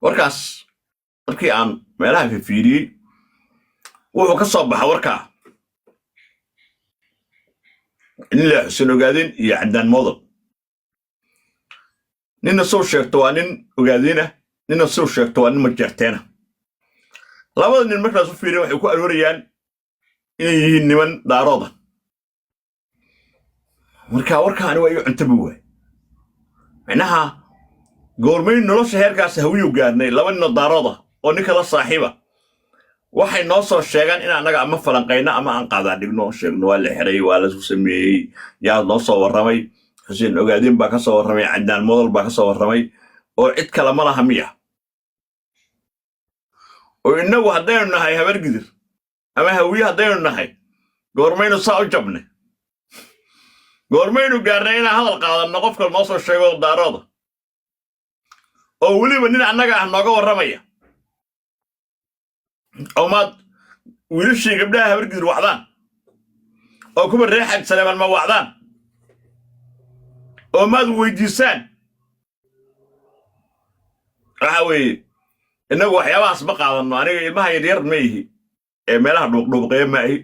warkaas markii aan meelaha fiiriyey wuxuu ka soo baxa warkaa in la xusin ogaadeen iyo cadaan model ninna soo sheegto waa nin ogaadeen ninna soo sheegto waa nin majeerteena labada nin markaas u fiiriyeen waxay ku aroorayaan inay yihiin niman daarooda marka warkaani waa igu cuntabi waay macnaha goormayn nolosha heerkaas hawiyu gaarnay laba nin oo daarooda oo ninka la saaxiiba waxay noo soo sheegaan in annaga ama falanqayna ama aan qaadaa dhigno sheegno waa la xiray waa la isku sameeyey yaa noo soo warramay xuseen ogaadeen baa ka soo warramay cadaan model baa ka soo warramay oo cid kale ma laha miya oo innagu haddaynu nahay habar gidir ama hawiye haddaynu nahay goormaynu saa u jabnay goormaynu gaarnay inaan hadal qaadanno qofka noo soo sheego daarooda oo weliba nin annaga ah nooga warramaya oo maad wiilashii gabdhaha habar gidir wacdaan oo kuwa reer xaj saleeman ma wacdaan oo maad weydiisaan waxa weeye innagu waxyaabahaas ma qaadanno aniga ilmaha yaryar ma ihi ee meelaha dhuuqdhuuqeeya ma ihi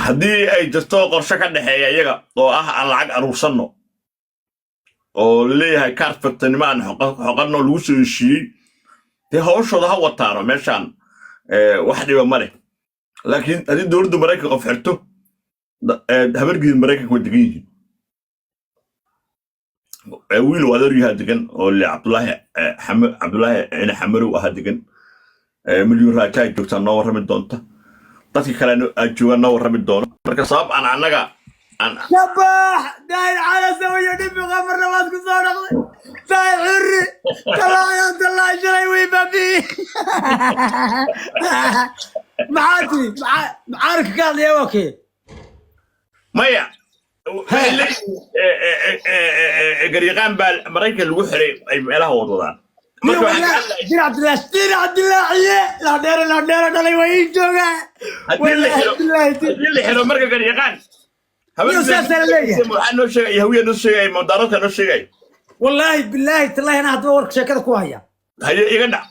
haddii ay jirto qorshe ka dhexeeya iyaga oo ah aan lacag aruursanno oo laleeyahay kaarfirtanimo aan xoqanno lagu soo heshiiyey dee hawshooda ha wataano meeshaan wax dhiba ma leh laakiin haddii dowladda maraykan qof xirto habar gidir maraykanka way degan yihiin wiil waa adeeryahaa degan oo le cabdulaahi cine xamarow ahaa degan milyuun raajaa joogtaa noo warrami doonta dadka kale aad joogaan noo warrami doono marka sabab aan annaga شباح داير على سوية نبي غمر نواس كسور داير حري طلع يا عبد الله شري ويبابي معاتي معارك قال يا وكي maya gariiqaan baa maraykan lagu xiray ay meelaha wadwadaan دير عبد الله دير عبد الله عيه لا دير دلي وين جوجا haddii la xiro marka gariiqaan waxaa noo sheegay hawiya noo sheegay madaaradka noo sheegay والله بالله تالله انا هدو ورك شيكada ku haya haye iga dhac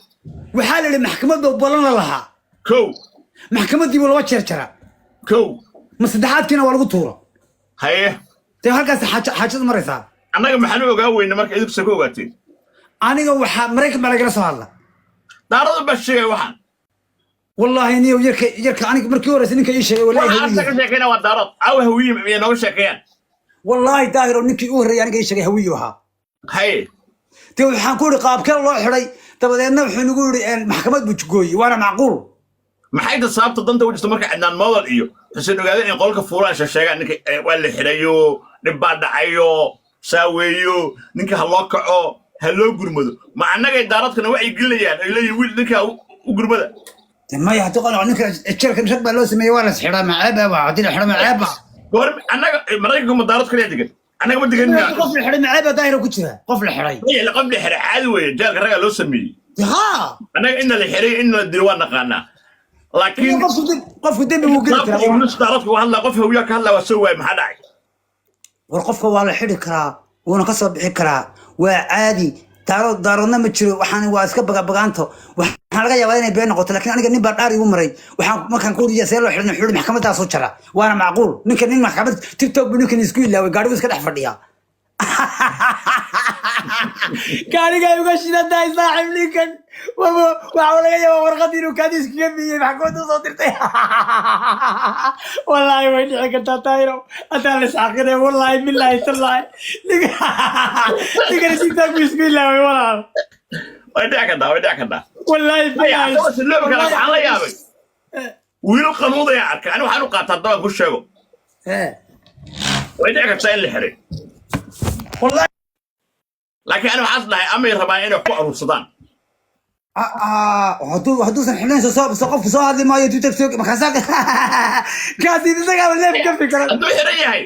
waxa la maxkamadda balana laha kow maxkamadii wala jarjara kow ma saddexaadkina waa lagu tuuro haye te halkaas xaajada maraysa annaga maxaan ogaa weyna marka idinku soo ogaateen aniga waxa maraykan baa laga soo hadla daarada baa sheegay waxaan والله اني يرك عنك مركي ورس نك اي شيء والله waxaan ka sheekayna waa daarad aw hawiye ma nooga sheekayaan والله داهر نك او هري aniga اي شيء hawiyo ha haye te waxaan ku qaab kale loo xiray dabadeedna wuxuu nagu yiri maxkamad buu jooyay waana macquul maxay da sababta danta wajista marka cadaan model iyo xuseen ogaadeen in qolka fuulaan sheegaan ninka waa la xirayo dhib baa dhacayo saaweeyo ninka ha loo kaco ha loo gurmado ma annaga daaradkana waxay gelayaan ay leeyihiin wiil ninka u gurmada ما يعتقد عنك الشركه مش بقى لو سمي ولا سحره معابه وعدين حرام معابه annaga maraykanka madaarad kale degan annaga ma degan قفل حرام معابه دايره ku jira قفل حرام la qabli xira caadi weeye jaalka raga loo sameeyay ها annaga in la xiray in la dilo waa naqaanaa laakiin قف دمي wuu gali karaa qof daaradku waa hadla qof hawiya ka hadla waa soo waay maxaa dhacay war qofka waa la xiri karaa wuuna ka soo bixi karaa waa caadi daaradna ma jiro waxaan waa iska bagaanto waxaan laga yaabaa inay been noqoto laakiin aniga nin baa dhaar igu maray waxaan markaan ku riyaa see loo xirin xulul maxkamadaas soo jara waana macquul ninka nin maxkamad tiktok bu ninkan isku ilaaway gaadhigu iska dhex fadhiya gaadhiga uga shidantahay saaxiib ninkan waxa laga yaabaa warqad inuu kaadis kaga biyey maxkamadda soo dirtay wallaahi way dhici kartaa taayro haddaan la isxaqiray wallaahi billaahi tallaahi ninkan tiktok bu isku ilaaway walaal way dhici kartaa والله waxaan la yaabay wiil qanuudaya arkay ani waxaan u qaataa daba ku sheego way dhici kartaa in la xiray والله laakiin ani waxaan dhahay amay rabaan inay ku aruursadaan hadduusan xidhnayn qofku soo hadli maayo tiktok makaasaa kaasi isagaa leef ka fikra hadduu xiran yahay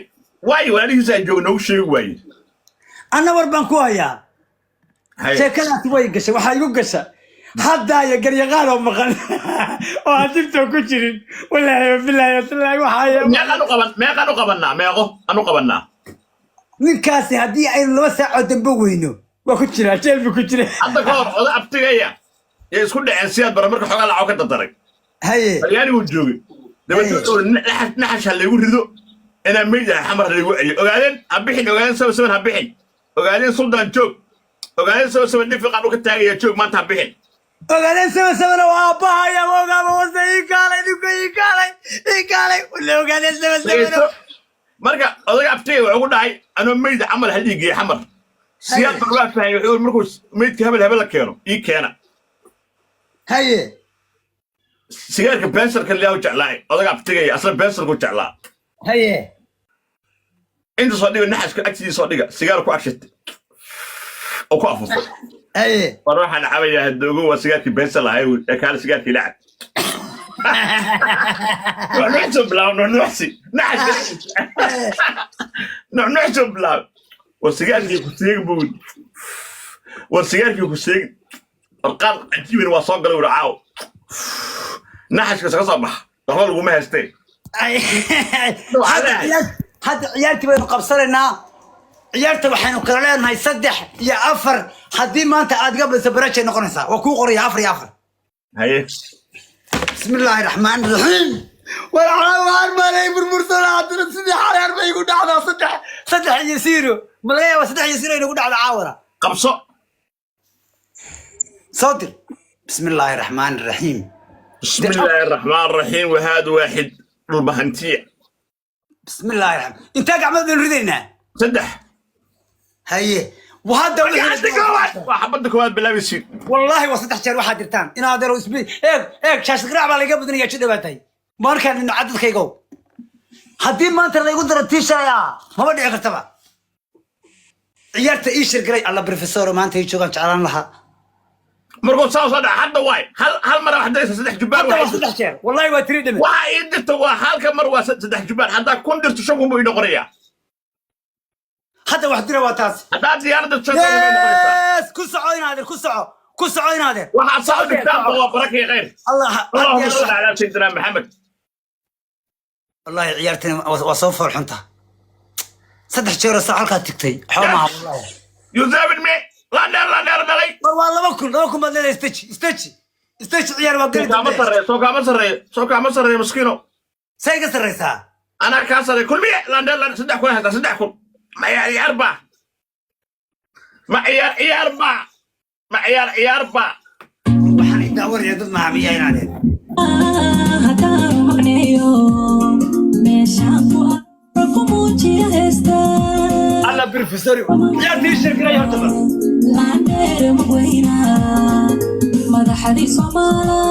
waayo walaalihiisa aan joogno u sheegi waaye anna war baan ku hayaa sheekadaasi way gashay waxaa igu gasha hadda ya garyaqaan oo maqan oo aan tiktok ku jirin wallaahi billaahi wallaahi waxaa meeqaan u qabannaa ninkaasi haddii aynu 2 saac oo dambe weyno وكتير عشان بكتير hadda ka hor oday abtigaya ee isku dhaceen siyaad bara marka xogaa lacag ka dardaray هاي talyaani uu joogay dabadda naxash hal lagu rido ina meeyda xamar lagu celiyo ogaadeen habixin ogaadeen sabab habixin ogaadeen suldan joog ogaadeen sabab dhifiqan uu ka taagaya joog maanta habixin ogaadeen sabab waa baahaya ogaaba wasay kaalay wala ogaadeen sabab marka oday abtigay wuxuu ku dhacay anoo meeyda amal hal dhigay xamar siyaad bara fahmay wuxuu markuu meydka hebel la keeno ii keena هاي sigaarka benserka leeyahay jeclaay odaga abtigay asla benserku jeclaa هاي inta soo dhiga naxaska agtiisa soo dhiga sigaar ku agshatay oo ku afufay هاي war waxaan cabayaa doogo waa sigaarkii benser lahay ee kaale sigaarkii lacag نحسب بلاو نحسي نحسب بلاو والسجارك كسيق بود والسجارك كسيق القال عجيب وصاق له ورعاو نحس كسر صباح ضرب له ما هستي هذا عيالتي بين قبصرنا عيالتي وحين كرلان هاي صدح يا أفر حدي ما أنت عاد قبل سبرتش نقنصها وكو قري أفر هاي بسم الله الرحمن الرحيم والعوار ما لي بالمرسل عطنا سيدي حرار ما يقول على صدح يسيروا ملايا وصدح يسيروا يقول على عاورة قبصة صدر بسم الله الرحمن الرحيم بسم الله الرحمن الرحيم وهذا واحد البهنتيع بسم الله الرحمن انت قاعد نريدنا صدح هي وهذا وحبتك وهذا بالله يصير والله وصدح شهر واحد درتان انا هذا اسبوع ايه شاش قراع على قبل دنيا كذا باتاي ما كان انه عدد كيغو هدي ما انت اللي يقول درتيش يا ما بدي كتبا عيارته ايش قري الله بروفيسور ما انت يجوغان جعلان لها مرقو صاو صدح حتى واي هل مره واحده صدح جبار وصدح شهر والله ما تريد منه واي درت هالك مره صدح جبار حتى كون درت شوفهم بينو قريا حتى واحد رواتاس هذا زيارة الشغل يس كل سعوين هذا واحد صاحب الكتاب هو بركة غير اللهم صل على سيدنا محمد والله عيارتني وصوف الحنطة صدح شهر صحالك تكتي حومها والله يزابن مي لا نار دلي والله ما كن بدل استشي عيار وقلت سوكا مصر مسكينو سايق سريسا انا كاسر كل مي لا صدح كل هذا صدح كل ما يعني أربعة ما عيار أربعة ما عيار أربعة وحنا يدور يدود مع مياه عليه أنا بروفيسور يا تيشر كلا يعتبر madaxdii Soomaaliya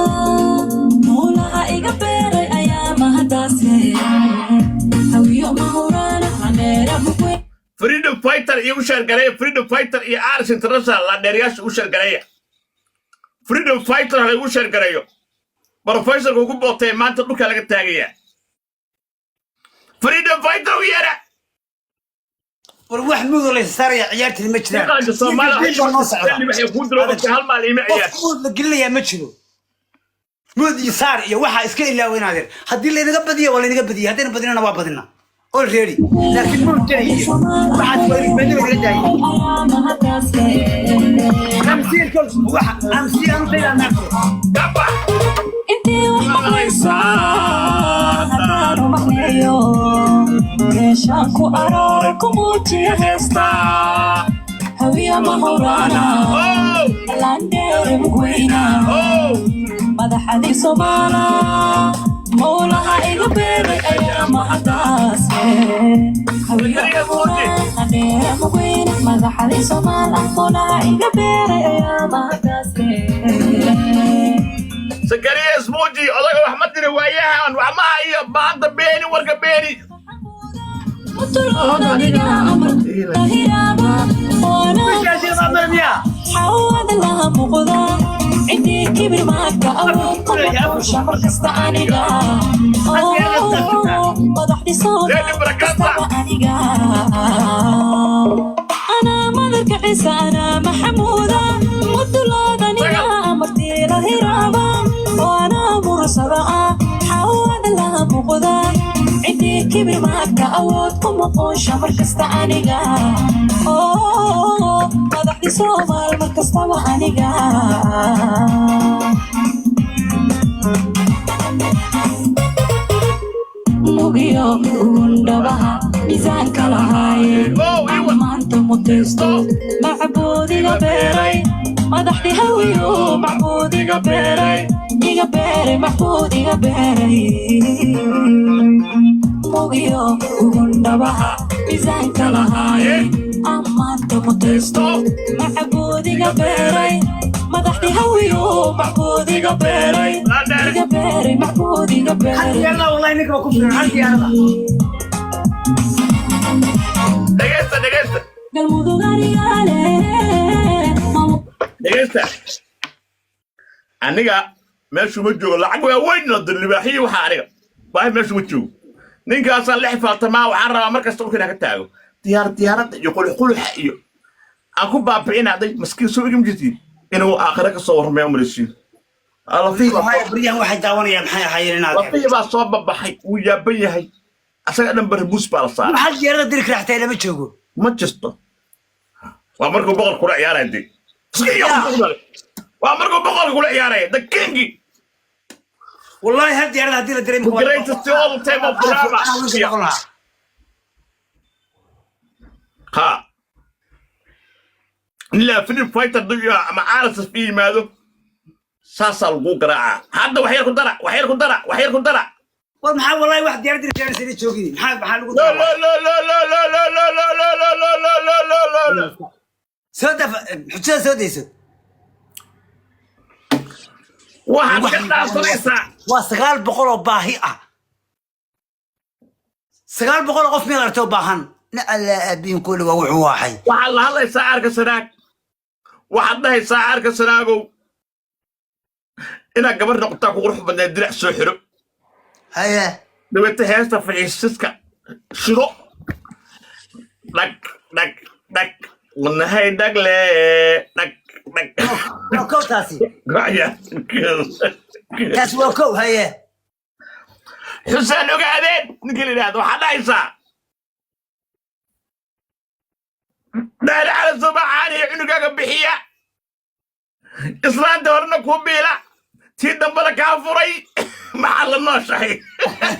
moolaha iga beeray ayaa mahadasay hawiyo mahurana haneera buqay freedom fighter iyo shar garay freedom fighter iyo Ars International la dheeriyaasha u shar garay freedom fighter ay u shar garayo professor ugu bootay maanta dhulka laga taagaya freedom fighter u yara والواحد مو اللي صار يا عيارتي المجنون قال الصومال اللي بيحبون دروب هالمال اللي معيار قل لي يا مجنون مو يسار يا واحد اسكي الا وين هذا حدي اللي نقبديه ولا نقبديه هذين بدينا نبا بدنا اوريدي لكن مو جاي بعد ما بدنا جاي امسي كل واحد امسي انت لا نفسك دبا انت وحميصه شاكو أراكم وتيهستا هوية مهورانا لاندير مقوينا مدحدي صومالا مولاها إيقبيري أيام أداسي هوية مهورانا لاندير مقوينا مدحدي صومالا مولاها إيقبيري أيام أداسي سكرية سموجي الله أحمد روايها وعمها إيه بعض بيني ورقة بيني حواد لها مقدار عندي كبر معك أول شهر كستانيقا وضحتي صوت كستانيقا أنا ملك عيسى أنا محمودة مدلودا نيا أمرتي لهرابا وأنا مرسلة حواد لها مقدار عندي كبر معك أود كم قوش شهر كستانيقا وضحتي madaxdi Soomaal markastaba aniga mugiyo undhabaha miisaanka lahaaye maanta mutaysto macbuudiga beeray madaxdi hawiyo macbuudiga beeray iga beeray macbuudiga beeray mugiyo undhabaha miisaanka lahaaye maanta mutaysto macbuudiga beeray madaxdi hawiyo macbuudiga beeray iga beeray macbuudiga beeray يلا والله انك ما كنت عندي انا dhegeysta galmudugariyaale dhegeysta aniga meeshu ma joogo lacag waa weyn la dilibaaxiyo waxa aniga baa meeshu ma joogo ninkaasaan la xifaaltamaa waxaan rabaa markasta uu ka taago diyaaradda iyo qulxulxa iyo aan ku baabi'inaaday maskiin soo igim jirtiin inuu aakhira ka soo warmayo marisiin هاي بريان واحد داوني يا محي حيرنا lafii baa soo babaxay uu yaaban yahay asaga dhan barbuus baa la saaray ما حد يرد ديرك رحتي لما تشوفه ma jisto waa markuu boqol kula ciyaarayay waa markuu boqol kula ciyaarayay the king والله هاد يرد هدي لدريم the greatest all time of drama ha لا فيلم فايتر دنيا مع عارس في ماذا ساسا الغوغرا هذا وحير كدرع والله والله واحد يرد ديرك انا سيدي تشوفي محل لا لا لا لا لا لا لا لا لا لا لا لا لا لا لا لا سودا حجه سودا يسود واحد كذا صريسة وسغال بقول باهي سغال بقول قف ميل ارتو باهن لا ابين كل وحو واحد وحال الله يسعرك سناك واحد ده يسعرك سناقو إنا قبل نقطة قروح بدنا درع سحر هيا دبت هيستا في السسكة شروع دك والنهاية دقلة دك وكو تاسي رايا كاس وكو هيا حسين وقاعدين نقول هذا واحد عيسى دار على صباحاني عنقاق بحية إسلام دورنا كوبيلة تيدن بلك عفري محل الناشحي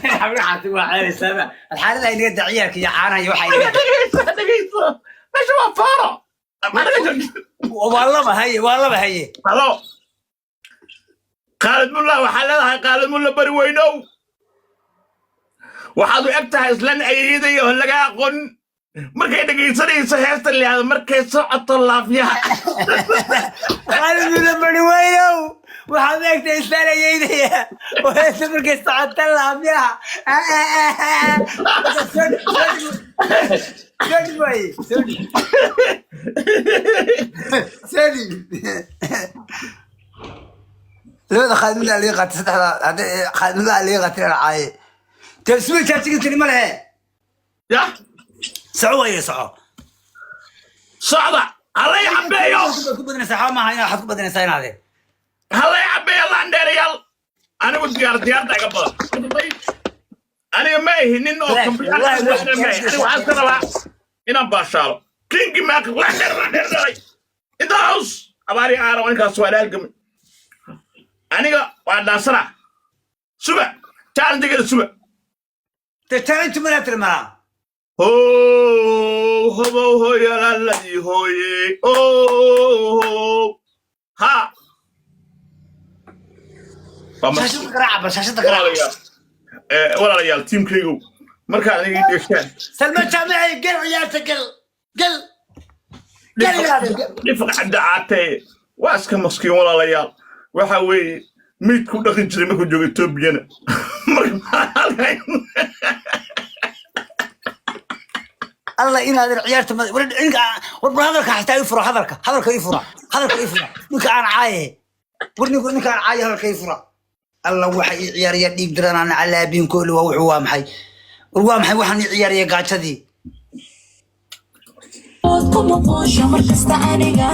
حبيبي وعلي سامع الحالة اللي قد عيالك يا عانا يوحي دقيقة مش وفارة والله ما هي هلو خالد ملا وحلالها خالد ملا بري وينو waxaad u eg tahay islan ayayday oo laga aqoon markay dhageysanayso heesta leeyahay markay socoto laafiyaha خالد ملا بري وينو waxaad u eg tahay islan ayayday oo heesta markay socoto laafiyaha سوري لا خالد ملا اللي قاتل خالد ملا اللي قاتل العاي تسوي تاتيك تلي مالها يا سعوه يا سعوه صعدة الله يحبيه بدنا سحاب ما هي حط بدنا ساين هذه الله يحبيه الله عند ريال أنا قلت ديار قبل أنا ما هي نينو والله أنا وحاسس لا إنا باشال كينج ماك لا إنت هاوس أباري أنا وين كسوة لكم أنا وعند أسرع سبع تعال تيجي سبع تتعلم تمرات المرأة هو يا الذي هو ها شاشة قراعة بس شاشة قراعة ولا ريال تيم كيو مركا أنا يدشان سلمان جامعي قل عيالك قل نفق عند عاتي واسك مسكين ولا ريال وحوي ميت كل دخل جري ما كنت جوي توبينا الله إن هذا عيالته ولد إنك ورب هذاك حتى يفرح هذاك يفرح إنك أنا عايه ورني يقول إنك أنا عايه هذاك يفرح الله وحي عيار يديك درنا على بين كل وحوام حي وحوام حي وحني عيار يقعد ذي كم قوش مركزت aniga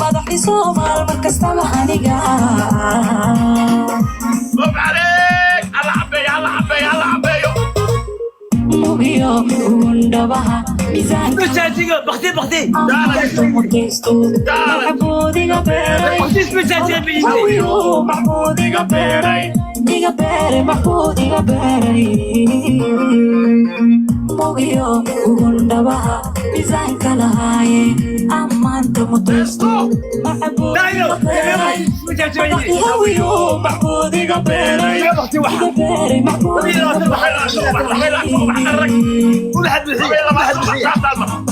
madaxdi Soomaal markasta aniga مب عليك الله عبي mugiyo undhabaha miisaanka مساجية بختي بختي amaanta mutaysto macbuudiga beeray بختي مساجية بيجي hawiyo macbuudiga beeray diga beere macbuudiga beeray mogiyo ugundhabaha miisaanka lahaaye amaanta mutaysto macbuudiga beeray hawiyo macbuudiga beeray diga beere macbuudiga beeray كل حد بحية كل حد بحية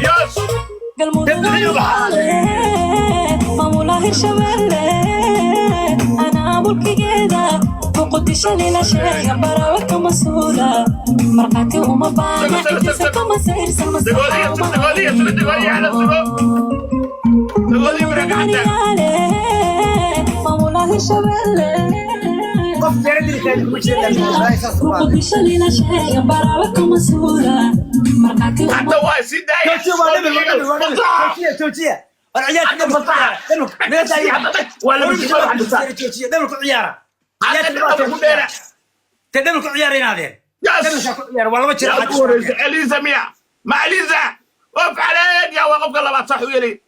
يس maamula hirshabelle anaa mulkigeeda muqdisho nila sheega barawe ka masuula markhaati uma baana intisa kama sayrsan masaxaamaaniyaale maamula hirshabelle muqdisho nila sheega barawe ka masuula markhaati uma حتى واي سيداي توتيا العيال دمك ولا مش توتيا دمك عيارة تدمك عيارين هذين يس والله ما تشرح اليزا ميا ما اليزا وقف عليك يا وقف الله ما تصحوا لي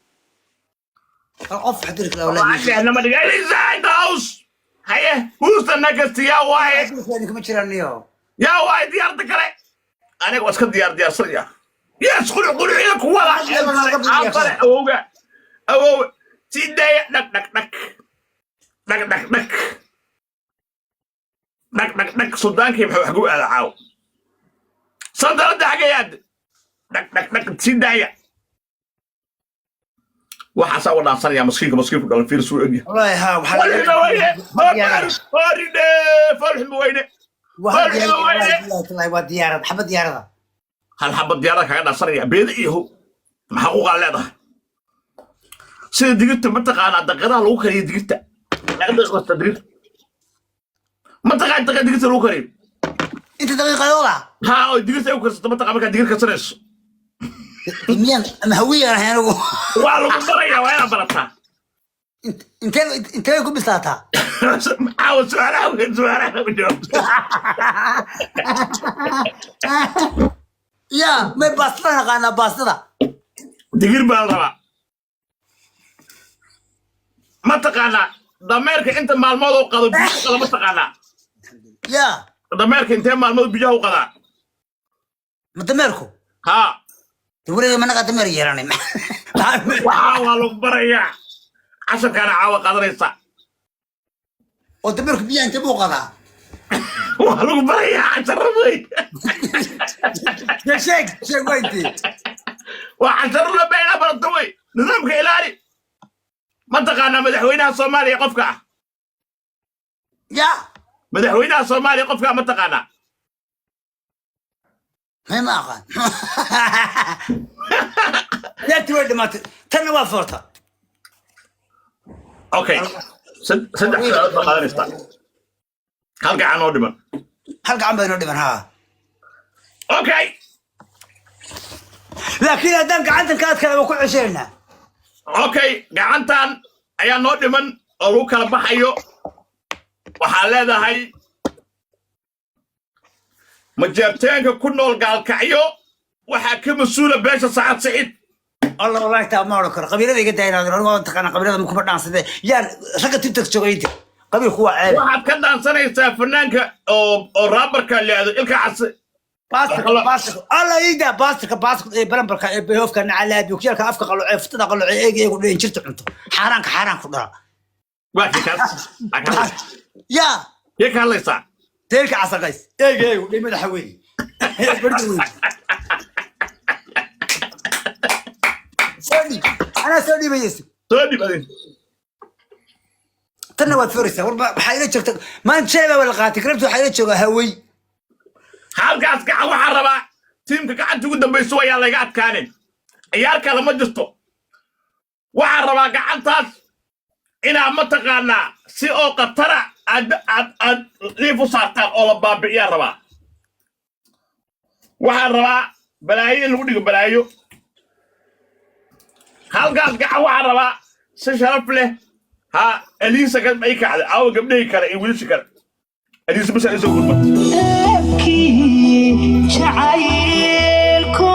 اوف حضرك الاولاد انا ما دقى اليزا انت هاوس هيا وسط النقص يا واحد ما تشرحنيو يا واحد ديارتك علي انا واسك ديار صريا يس قولوا لك ولا اوغا او سيداي دك دك دك دك دك دك دك دك دك سودانكي حقوق على عاو صدر حاجات دك دك دك سيداي وحاسا ولا صار يا مسكين قال في سوق والله ها وحال فرح وينه والله وديارة حبة ديارة هل حبة ديارة كذا صار يا بيد إيهو محقوق على هذا سيد دقيقة منطقة أنا دقيقة لوكري دقيقة لا دقيقة تدريب منطقة دقيقة لوكري انت دقيقة لولا ها دقيقة يوكر منطقة مكان دقيقة كسرش مين مهوية هنا والله مبرية وين برتها انت يكون بساطة عاوز سؤال بجواب يا ما بسطنا أنا بسطنا دقيقة بالربع ما تقانا ضميرك انت مع الموضوع قضي بيجاه ما تقانا يا ضميرك انت مع الموضوع بيجاه قضاء متمركو ها تقولي ما نقدر تمر يراني وحاول بريا عشان كان عاوق قدريسا وتمرك بيا انت مو قضاء وحاول بريا عشان ربي يا شيخ وينتي وعشان ربي انا برضوي نظامك الهي منطقة مدحوينها الصومالية قفكة يا مدحوينها الصومالية قفكة منطقة ما أقال لا تود ما تنوى فرطة اوكي صدق سؤال نستع حلقة عن ودمن حلقة عن بين ودمن ها اوكي لكن هذا قعدت كانت كلام وكل عشرنا اوكي قعنتان ayaa noo dhiman oo lagu kala baxayo waxaa leedahay majeerteenka ku nool gaalkacyo waxaa ka mas-uula beesha Saacad Saciid الله والله ما أذكر قبيلة ذي قد هنا أنا أتقن قبيلة مكبر ناس ذي يعني ركض تنتج شويتي قبيل هو عارف waxaad ka dhaansanaysaa fanaanka oo raabarka leedo ilka cas باستك الله يدا باستك برمبرك بيوف كان على بيوكيلك أفك قالوا عفت قالوا إيه يقولوا إن شرت عنده حرام كدرا waaki kaas يا يك هليsaa تلك عصقيس إيه ليه مدحوي سوني أنا سوني بيسو soo dhib adin تنوى فرصة وربع حيلة شفت ما أنت شايفة ولا قاتك ربط حيلة شوفها هوي halkaas gacan waxaa rabaa tiimka gacanta ugu dambayso ayaa laga adkaanin ciyaar kale ma jirto waxaa rabaa gacantaas inaa mataqaanaa si oo qatara aad liif u saartaan oo la baabi'iyaa rabaa waxaa rabaa balaayo in lagu dhigo balaayo halkaas gacan waxaa rabaa si sharaf leh ha Elisa ka ay kacda aw gabdhahay kale iyo wiilashii kale Elisa bas ay soo gudbay شعيلكم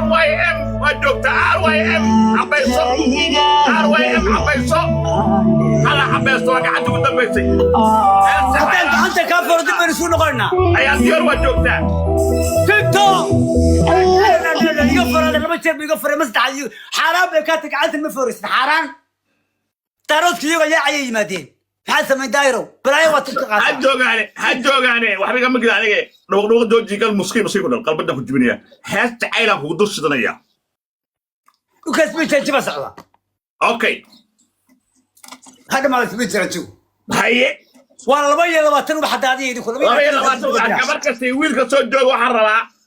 RYM وجوكتا RYM عبيصو RYM عبيصو هلا عبيصو قاعد تقول دبيسي أنت كافر دبر شو نقولنا أيام ديور وجوكتا تيكتو يغفر هذا لما تشرب يغفر مصدع حرام كاتك عاد المفورس حرام تاروت كيو يا عيي مدين حاسه من دايرو براي وتقطع حجوغاني وحبي كم كده عليك لو دوجي قال مسكين مسكين القلب ده كنت بنيه حاسة عيلة هو دوش دنيا وكسبت تجيب صعبه اوكي هذا ما سمعت رجو هاي والله ما تنو بحد هذه يدخل كبر كستي ويل كسو جوج waxaan rabaa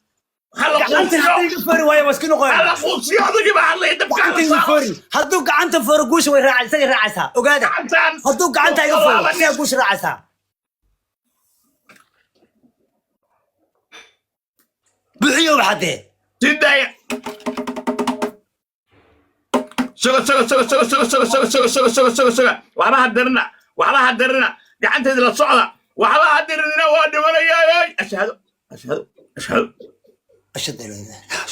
gacanta hadii fari way waskino qoy hala quusi adiga ba hadlay dabka fari haduu gacanta fari guush way raacaysaa ogaada haduu gacanta iga fari si guush raacaysaa bixiyo waxade sidaya waxba hadirna gacanteeda la socda waxba hadirna waa dhimanayay ashhadu أشهد أن لا إله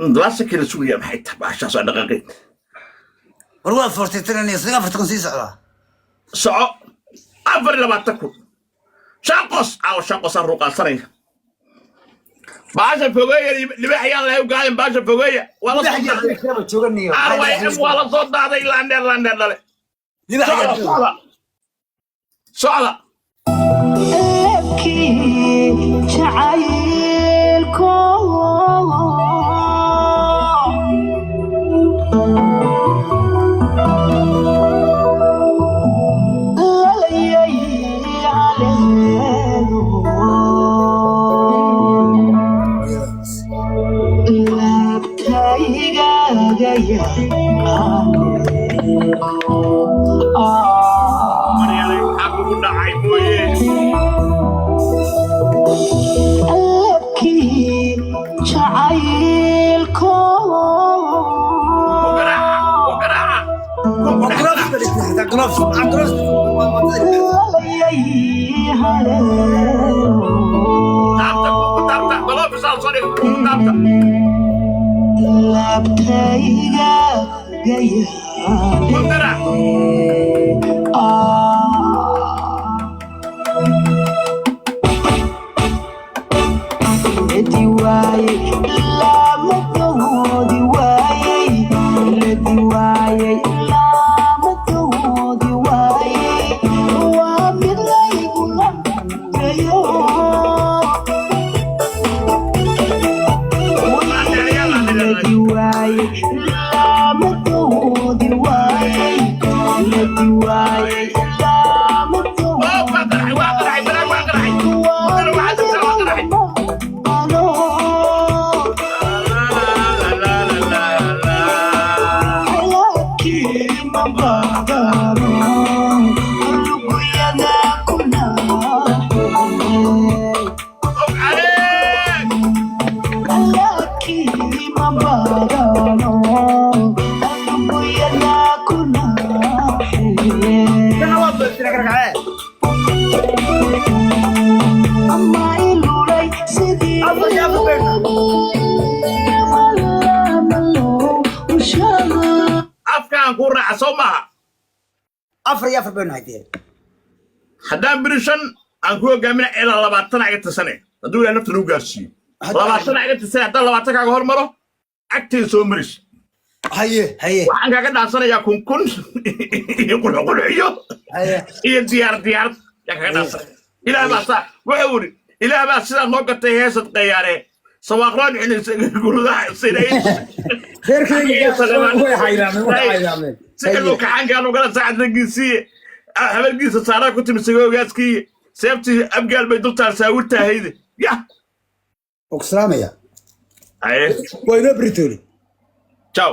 لو دراسة كده سوريا محيط بعشان صار دقيقة والله فرصتني صيغة فتكون سعرة صعب أفر لما تكون شاقص الرقى صريح بعشان فوقية اللي بحيان له وقايم بعشان فوقية ولا صوت ولا صوت هذا لاندر صعبة ابكي شعايلكم أفر بين هايدين حدان بريشن أنكو جامعنا إلى لبعتنا عقد سنة هدول أنا نفتح نوجاسي لبعتنا عقد سنة هذا لبعتنا كهور مرة أكتر سومريش هي وعنك كده سنة يكون يقول عيو هي ديار يا كده سنة إلى ما صار وعوري إلى ما صار نقطة هيسة طيارة سواقران عند يقولوا ذا سيرين غير كذا هو حيرامن سكلوا كحان قالوا قال ساعد الجنسية habargiisa saaraa ku timi sagoogaadkii seebtii abgaal bay dultaar saawirtaa hayde ya oksalaamaya aye waa inoo britooli ciao